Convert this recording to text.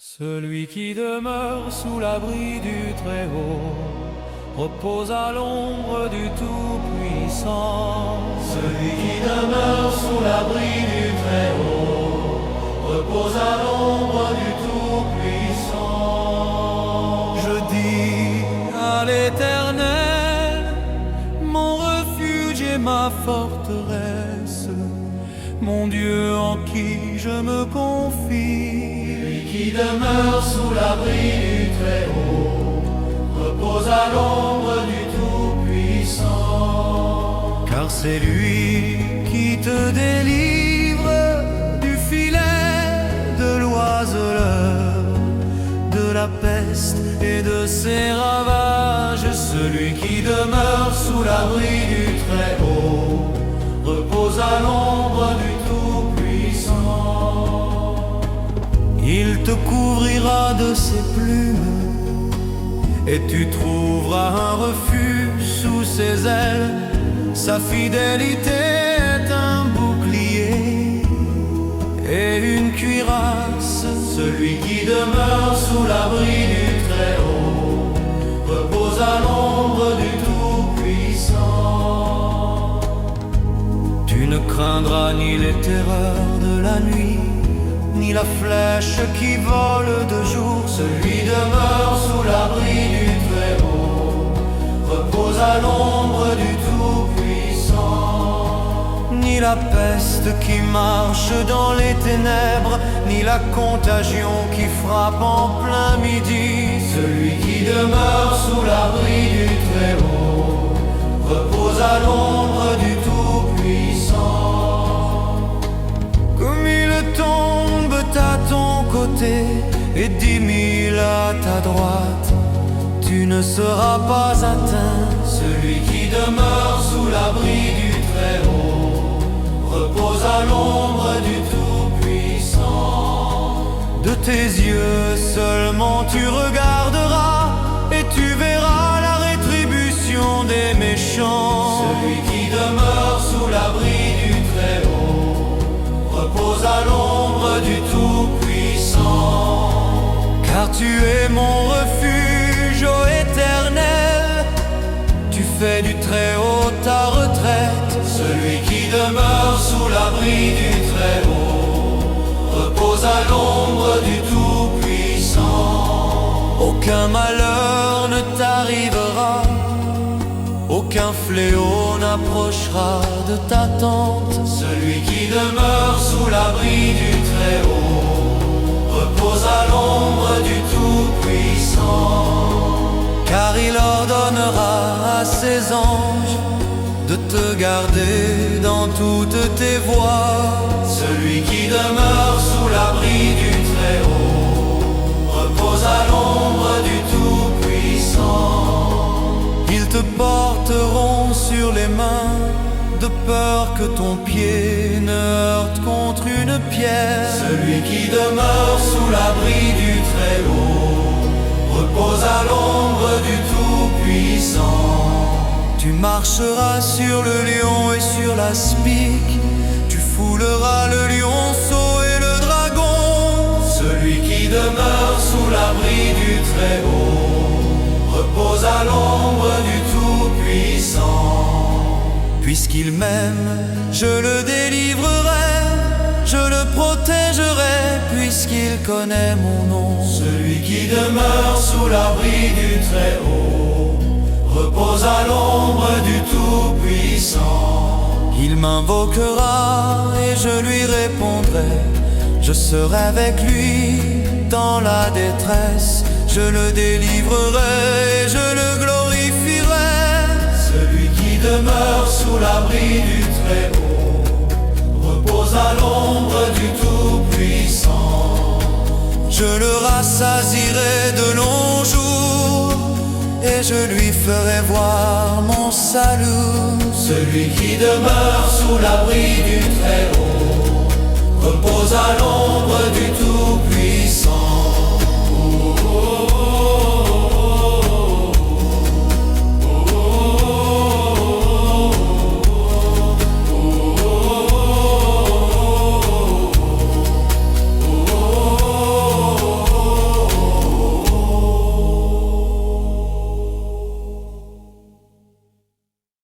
Celui qui demeure sous l'abri du Très-Haut repose à l'ombre du Tout-Puissant. Celui qui demeure sous l'abri du Très-Haut repose à l'ombre du Tout-Puissant. Je dis à l'Éternel, mon refuge et ma forteresse, mon Dieu en qui je me confie. Celui qui demeure sous l'abri du Très-Haut repose à l'ombre du Tout-Puissant. Car c'est lui qui te délivre du filet de l'oiseleur, de la peste et de ses ravages. Celui qui demeure sous l'abri du Très-Haut repose à l'ombre du Tout-Puissant. Il te couvrira de ses plumes et tu trouveras un refuge sous ses ailes. Sa fidélité est un bouclier et une cuirasse. Celui qui demeure sous l'abri du Très-Haut repose à l'ombre du Tout-Puissant. Tu ne craindras ni les terreurs de la nuit, ni la flèche qui vole de jour. Celui demeure sous l'abri du Très-Haut repose à l'ombre du Tout-Puissant. Ni la peste qui marche dans les ténèbres, ni la contagion qui frappe en plein midi. Celui qui demeure sous l'abri du Très-Haut repose à l'ombre du Tout-Puissant. Comme il tombe à ton côté et 10 000 à ta droite, tu ne seras pas atteint. Celui qui demeure sous l'abri du Très-Haut repose à l'ombre du Tout-Puissant. De tes yeux seulement tu regarderas et tu verras la rétribution des méchants. Celui qui demeure sous l'abri du Très-Haut repose à l'ombre du Tout-Puissant. Car tu es mon refuge, ô Éternel, tu fais du Très-Haut ta retraite. Celui qui demeure sous l'abri du Très-Haut repose à l'ombre du Tout-Puissant. Aucun malheur ne t'arrivera, aucun fléau n'approchera de ta tente. Celui qui demeure sous l'abri du Très-Haut repose à l'ombre du Tout-Puissant. Car il ordonnera à ses anges de te garder dans toutes tes voies. Celui qui demeure sous l'abri du Très-Haut repose à l'ombre du Tout-Puissant. Ils te porteront sur les mains, de peur que ton pied ne heurte contre une pierre. Celui qui demeure sous l'abri du Très-Haut repose à l'ombre du Tout-Puissant. Tu marcheras sur le lion et sur l'aspic, tu fouleras le lionceau et le dragon. Celui qui demeure sous l'abri du Très-Haut repose à l'ombre du Tout-Puissant. Puisqu'il m'aime, je le délivrerai, je le protégerai, puisqu'il connaît mon nom. Celui qui demeure sous l'abri du Très-Haut repose à l'ombre du Tout-Puissant. Il m'invoquera et je lui répondrai, je serai avec lui dans la détresse, je le délivrerai et je le glorifierai. Celui qui demeure sous l'abri du Très-Haut repose à l'ombre du Tout-Puissant. Je le rassasierai de longs jours et je lui ferai voir mon salut. Celui qui demeure sous l'abri du Très-Haut repose à l'ombre du Tout-Puissant.